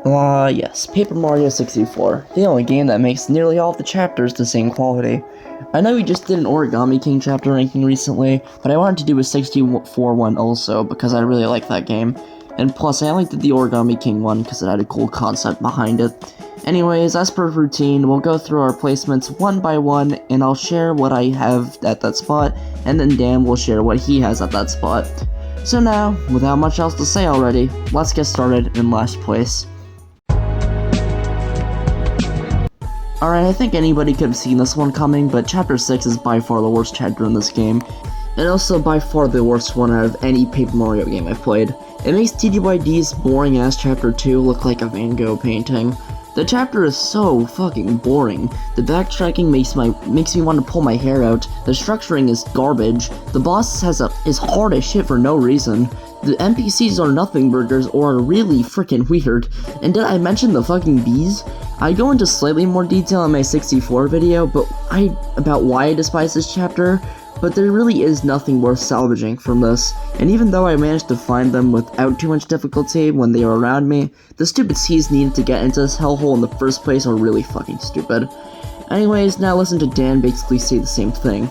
Yes, Paper Mario 64, the only game that makes nearly all of the chapters the same quality. I know we just did an Origami King chapter ranking recently, but I wanted to do a 64 one also because I really like that game. And plus, I only did the Origami King one because it had a cool concept behind it. Anyways, as per routine, we'll go through our placements one by one, and I'll share what I have at that spot, and then Dan will share what he has at that spot. So now, without much else to say already, let's get started in last place. Alright, I think anybody could have seen this one coming, but Chapter 6 is by far the worst chapter in this game, and also by far the worst one out of any Paper Mario game I've played. It makes TGYD's boring-ass Chapter 2 look like a Van Gogh painting. The chapter is so fucking boring. The backtracking makes me want to pull my hair out. The structuring is garbage. The boss is hard as shit for no reason. The NPCs are nothing burgers or are really freaking weird. And did I mention the fucking bees? I go into slightly more detail in my 64 video, about why I despise this chapter, but there really is nothing worth salvaging from this, and even though I managed to find them without too much difficulty when they were around me, the stupid seeds needed to get into this hellhole in the first place are really fucking stupid. Anyways, now listen to Dan basically say the same thing.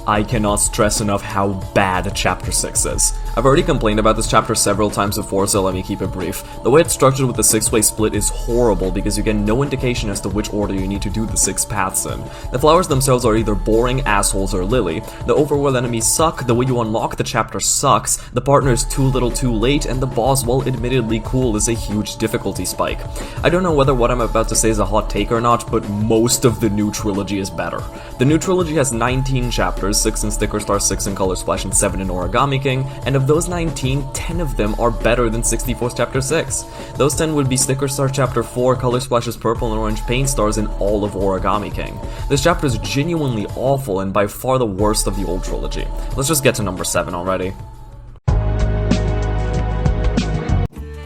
I cannot stress enough how bad Chapter 6 is. I've already complained about this chapter several times before, so let me keep it brief. The way it's structured with the 6-way split is horrible because you get no indication as to which order you need to do the 6 paths in. The flowers themselves are either boring assholes or Lily. The overworld enemies suck, the way you unlock the chapter sucks, the partner is too little too late, and the boss, while admittedly cool, is a huge difficulty spike. I don't know whether what I'm about to say is a hot take or not, but most of the new trilogy is better. The new trilogy has 19 chapters, 6 in Sticker Star, 6 in Color Splash, and 7 in Origami King, and of those 19, 10 of them are better than 64's Chapter 6. Those 10 would be Sticker Star Chapter 4, Color Splash's Purple and Orange Paint Stars, and all of Origami King. This chapter is genuinely awful and by far the worst of the old trilogy. Let's just get to number 7 already.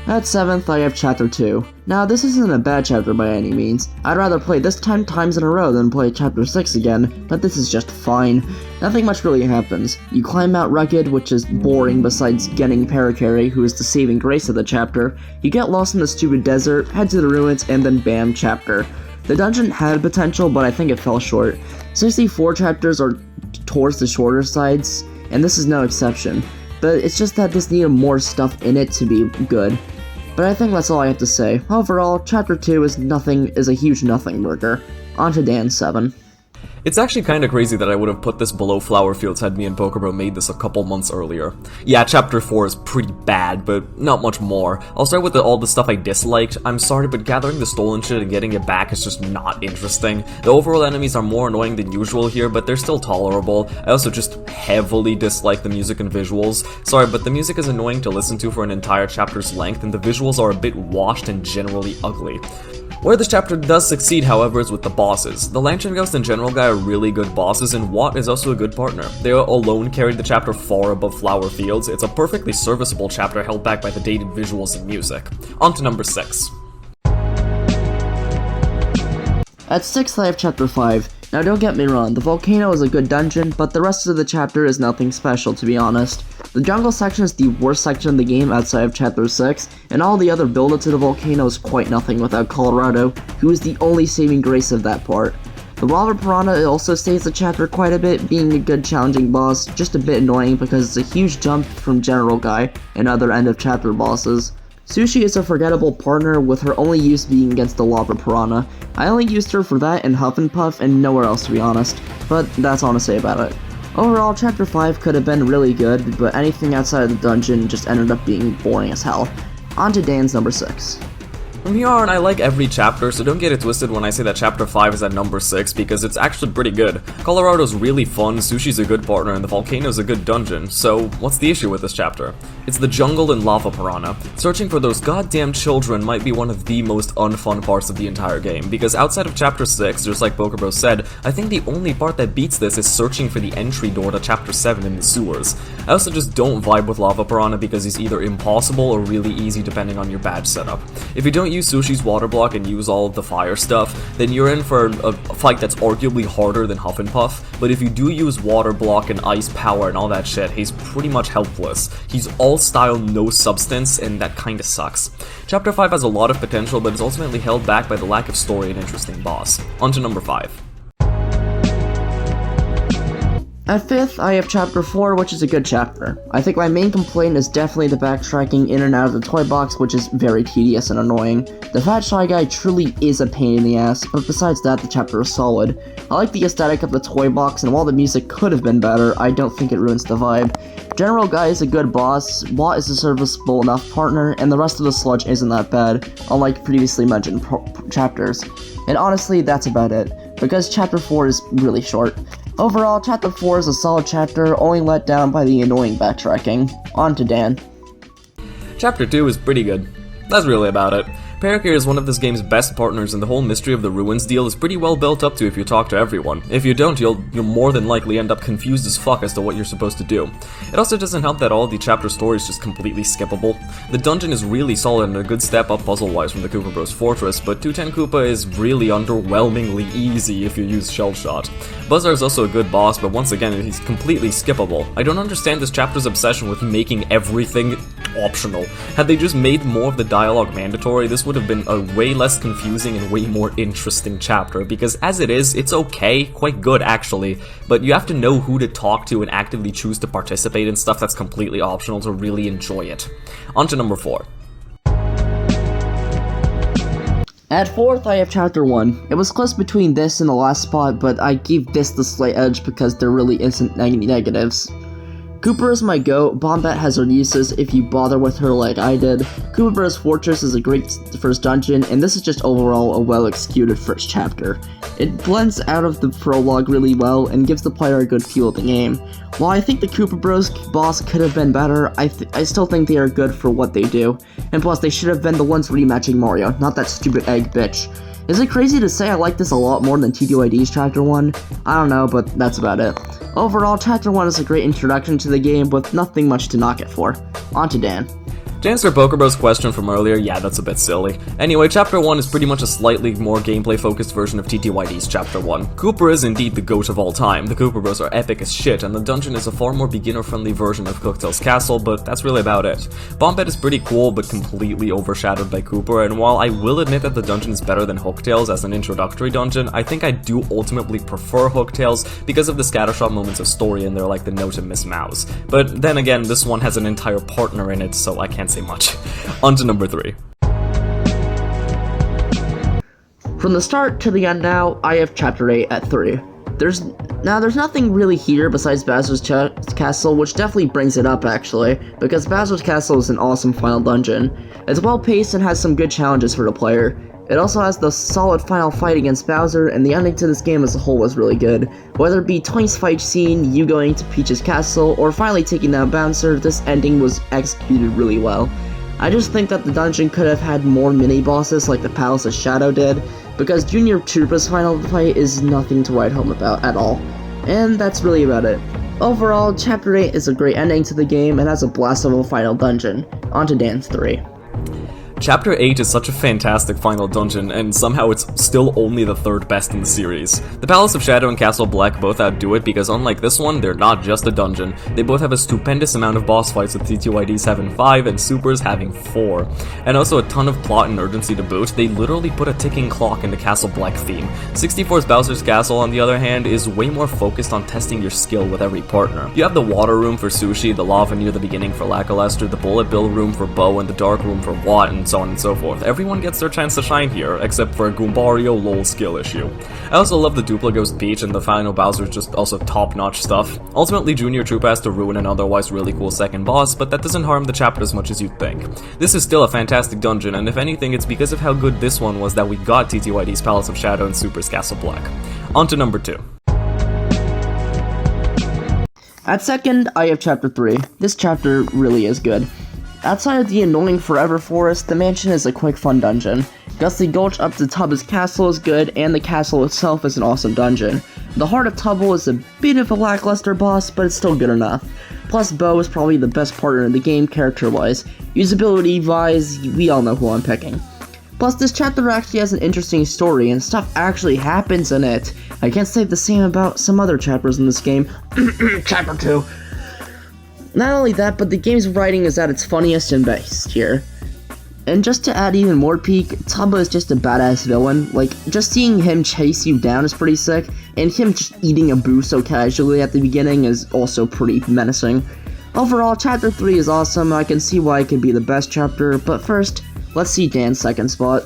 At 7th, I have Chapter 2. Now, this isn't a bad chapter by any means. I'd rather play this 10 times in a row than play Chapter 6 again, but this is just fine. Nothing much really happens. You climb Mount Rugged, which is boring besides getting Parakarry, who is the saving grace of the chapter. You get lost in the stupid desert, head to the ruins, and then bam, chapter. The dungeon had potential, but I think it fell short. 64 chapters are towards the shorter sides, and this is no exception. But it's just that this needed more stuff in it to be good. But I think that's all I have to say. Overall, Chapter 2 is a huge nothing burger. On to Dan 7. It's actually kinda crazy that I would have put this below Flower Fields had me and Pokebro made this a couple months earlier. Yeah, Chapter 4 is pretty bad, but not much more. I'll start with all the stuff I disliked. I'm sorry, but gathering the stolen shit and getting it back is just not interesting. The overall enemies are more annoying than usual here, but they're still tolerable. I also just heavily dislike the music and visuals. Sorry, but the music is annoying to listen to for an entire chapter's length, and the visuals are a bit washed and generally ugly. Where this chapter does succeed, however, is with the bosses. The Lantern Ghost and General Guy are really good bosses, and Watt is also a good partner. They alone carried the chapter far above Flower Fields. It's a perfectly serviceable chapter held back by the dated visuals and music. On to number 6. At 6th, I have Chapter 5. Now don't get me wrong, the volcano is a good dungeon, but the rest of the chapter is nothing special, to be honest. The jungle section is the worst section of the game outside of Chapter 6, and all the other build-up to the volcano is quite nothing without Colorado, who is the only saving grace of that part. The Lava Piranha also stays the chapter quite a bit, being a good challenging boss, just a bit annoying because it's a huge jump from General Guy and other end-of-chapter bosses. Sushi is a forgettable partner, with her only use being against the Lava Piranha. I only used her for that in Huff and Puff and nowhere else, to be honest, but that's all to say about it. Overall, Chapter 5 could have been really good, but anything outside of the dungeon just ended up being boring as hell. On to Dan's number 6. From here on, I like every chapter, so don't get it twisted when I say that Chapter 5 is at number 6, because it's actually pretty good. Colorado's really fun, Sushi's a good partner, and the volcano's a good dungeon, so what's the issue with this chapter? It's the jungle and Lava Piranha. Searching for those goddamn children might be one of the most unfun parts of the entire game, because outside of Chapter 6, just like Pokebro said, I think the only part that beats this is searching for the entry door to Chapter 7 in the sewers. I also just don't vibe with Lava Piranha because he's either impossible or really easy depending on your badge setup. If you don't use Sushi's water block and use all of the fire stuff, then you're in for a fight that's arguably harder than Huff and Puff, but if you do use water block and ice power and all that shit, he's pretty much helpless. He's all style, no substance, and that kinda sucks. Chapter 5 has a lot of potential, but is ultimately held back by the lack of story and interesting boss. On to number 5. At 5th, I have Chapter 4, which is a good chapter. I think my main complaint is definitely the backtracking in and out of the toy box, which is very tedious and annoying. The Fat Shy Guy truly is a pain in the ass, but besides that, the chapter is solid. I like the aesthetic of the toy box, and while the music could have been better, I don't think it ruins the vibe. General Guy is a good boss, Watt is a serviceable enough partner, and the rest of the sludge isn't that bad, unlike previously mentioned chapters. And honestly, that's about it, because Chapter 4 is really short. Overall, Chapter 4 is a solid chapter, only let down by the annoying backtracking. On to Dan. Chapter 2 is pretty good. That's really about it. Parakeet is one of this game's best partners, and the whole Mystery of the Ruins deal is pretty well built up to if you talk to everyone. If you don't, you'll more than likely end up confused as fuck as to what you're supposed to do. It also doesn't help that all the chapter story is just completely skippable. The dungeon is really solid and a good step up puzzle-wise from the Koopa Bros Fortress, but 210 Koopa is really underwhelmingly easy if you use Shell Shot. Buzzar is also a good boss, but once again, he's completely skippable. I don't understand this chapter's obsession with making everything optional. Had they just made more of the dialogue mandatory, this would have been a way less confusing and way more interesting chapter, because as it is, it's okay, quite good actually, but you have to know who to talk to and actively choose to participate in stuff that's completely optional to really enjoy it. On to number 4. At 4th, I have Chapter 1. It was close between this and the last spot, but I gave this the slight edge because there really isn't any negatives. Cooper is my goat, Bombette has her uses if you bother with her like I did. Koopa Bros Fortress is a great first dungeon, and this is just overall a well-executed first chapter. It blends out of the prologue really well and gives the player a good feel of the game. While I think the Koopa Bros boss could have been better, I still think they are good for what they do, and plus they should have been the ones rematching Mario, not that stupid egg bitch. Is it crazy to say I like this a lot more than TTYD's Chapter 1? I don't know, but that's about it. Overall, Chapter 1 is a great introduction to the game with nothing much to knock it for. On to Dan. To answer Pokerbro's question from earlier, yeah, that's a bit silly. Anyway, Chapter 1 is pretty much a slightly more gameplay-focused version of TTYD's Chapter 1. Cooper is indeed the GOAT of all time, the Koopa Bros are epic as shit, and the dungeon is a far more beginner-friendly version of Cooktail's Castle, but that's really about it. Bombette is pretty cool, but completely overshadowed by Cooper, and while I will admit that the dungeon is better than Hooktails as an introductory dungeon, I think I do ultimately prefer Hooktails because of the scattershot moments of story in there like the note of Miss Mouse. But then again, this one has an entire partner in it, so I can't say much. On to number 3. From the start to the end now, I have Chapter 8 at 3. There's nothing really here besides Bowser's Castle, which definitely brings it up actually, because Bowser's Castle is an awesome final dungeon. It's well paced and has some good challenges for the player. It also has the solid final fight against Bowser, and the ending to this game as a whole was really good. Whether it be Twink's fight scene, you going to Peach's castle, or finally taking down Bouncer, this ending was executed really well. I just think that the dungeon could have had more mini-bosses like the Palace of Shadow did, because Junior Troopa's final fight is nothing to write home about at all. And that's really about it. Overall, Chapter 8 is a great ending to the game and has a blast of a final dungeon. On to Dan's 3. Chapter 8 is such a fantastic final dungeon, and somehow it's still only the 3rd best in the series. The Palace of Shadow and Castle Black both outdo it because unlike this one, they're not just a dungeon. They both have a stupendous amount of boss fights with TTYDs having 5 and Supers having 4. And also a ton of plot and urgency to boot. They literally put a ticking clock in the Castle Black theme. 64's Bowser's Castle, on the other hand, is way more focused on testing your skill with every partner. You have the water room for Sushi, the lava near the beginning for Lackluster, the bullet bill room for Bo, and the dark room for Watt, and so on and so forth. Everyone gets their chance to shine here, except for a Goombario lol skill issue. I also love the Duplo Ghost Peach, and the final Bowser's just also top-notch stuff. Ultimately, Junior Troopa has to ruin an otherwise really cool second boss, but that doesn't harm the chapter as much as you'd think. This is still a fantastic dungeon, and if anything, it's because of how good this one was that we got TTYD's Palace of Shadow and Super's Castle Black. On to number 2. At second, I have Chapter 3. This chapter really is good. Outside of the annoying Forever Forest, the mansion is a quick fun dungeon. Gusty Gulch up to Tubba's castle is good, and the castle itself is an awesome dungeon. The Heart of Tubble is a bit of a lackluster boss, but it's still good enough. Plus, Bo is probably the best partner in the game character-wise. Usability-wise, we all know who I'm picking. Plus, this chapter actually has an interesting story, and stuff actually happens in it. I can't say the same about some other chapters in this game. Chapter 2. Not only that, but the game's writing is at its funniest and best here. And just to add even more peak, Tubba is just a badass villain. Like, just seeing him chase you down is pretty sick, and him just eating a boo so casually at the beginning is also pretty menacing. Overall, Chapter 3 is awesome, I can see why it could be the best chapter, but first, let's see Dan's second spot.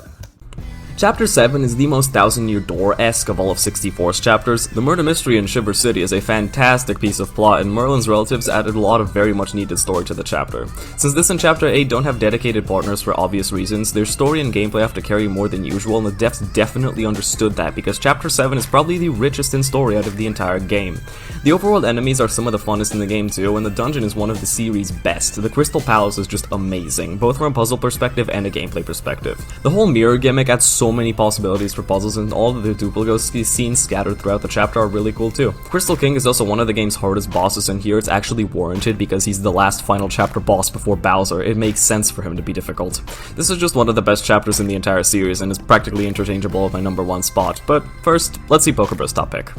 Chapter 7 is the most Thousand Year Door-esque of all of 64's chapters. The murder mystery in Shiver City is a fantastic piece of plot, and Merlin's relatives added a lot of very much needed story to the chapter. Since this and Chapter 8 don't have dedicated partners for obvious reasons, their story and gameplay have to carry more than usual, and the devs definitely understood that, because Chapter 7 is probably the richest in story out of the entire game. The overworld enemies are some of the funnest in the game too, and the dungeon is one of the series' best. The Crystal Palace is just amazing, both from a puzzle perspective and a gameplay perspective. The whole mirror gimmick adds so many possibilities for puzzles, and all of the duplicate scenes scattered throughout the chapter are really cool too. Crystal King is also one of the game's hardest bosses, and here it's actually warranted because he's the last final chapter boss before Bowser. It makes sense for him to be difficult. This is just one of the best chapters in the entire series, and is practically interchangeable with my number 1 spot. But first, let's see PokerBro's top pick.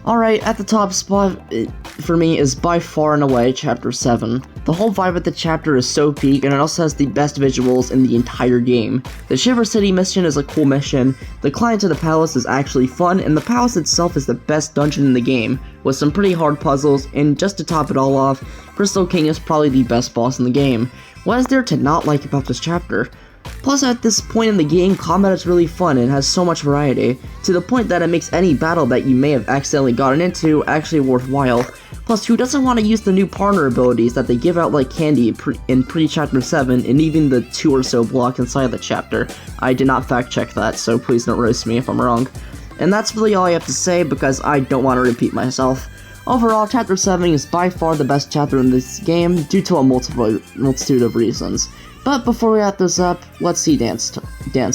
Alright, at the top spot for me is by far and away Chapter 7. The whole vibe of the chapter is so peak, and it also has the best visuals in the entire game. The Shiver City mission is a cool mission, the climb to the palace is actually fun, and the palace itself is the best dungeon in the game, with some pretty hard puzzles, and just to top it all off, Crystal King is probably the best boss in the game. What is there to not like about this chapter? Plus, at this point in the game, combat is really fun and has so much variety, to the point that it makes any battle that you may have accidentally gotten into actually worthwhile. Plus, who doesn't want to use the new partner abilities that they give out like candy in pre-chapter 7 and even the 2 or so blocks inside the chapter? I did not fact check that, so please don't roast me if I'm wrong. And that's really all I have to say because I don't want to repeat myself. Overall, Chapter 7 is by far the best chapter in this game due to a multitude of reasons. But before we wrap this up, let's see Dan's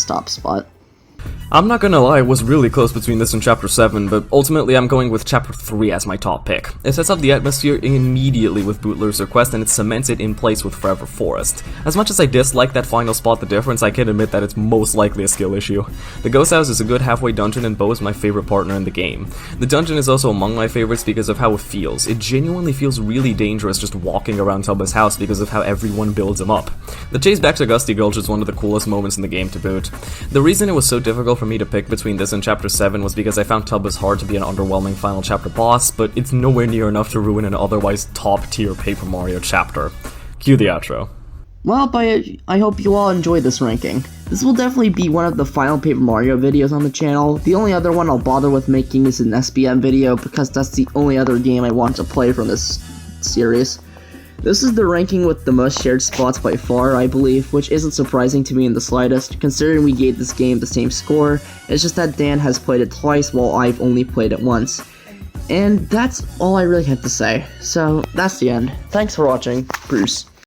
top spot. I'm not gonna lie, it was really close between this and Chapter 7, but ultimately I'm going with Chapter 3 as my top pick. It sets up the atmosphere immediately with Bootler's request, and it cements it in place with Forever Forest. As much as I dislike that final spot the difference, I can admit that it's most likely a skill issue. The Ghost House is a good halfway dungeon, and Bo is my favorite partner in the game. The dungeon is also among my favorites because of how it feels. It genuinely feels really dangerous just walking around Tubba's house because of how everyone builds him up. The chase back to Gusty Gulch is one of the coolest moments in the game to boot. The reason it was so difficult for me to pick between this and Chapter 7 was because I found Tubba's hard to be an underwhelming final chapter boss, but it's nowhere near enough to ruin an otherwise top-tier Paper Mario chapter. Cue the outro. Well, I hope you all enjoyed this ranking. This will definitely be one of the final Paper Mario videos on the channel. The only other one I'll bother with making is an SBM video because that's the only other game I want to play from this series. This is the ranking with the most shared spots by far, I believe, which isn't surprising to me in the slightest, considering we gave this game the same score. It's just that Dan has played it twice while I've only played it once. And that's all I really have to say. So, that's the end. Thanks for watching. Bruce.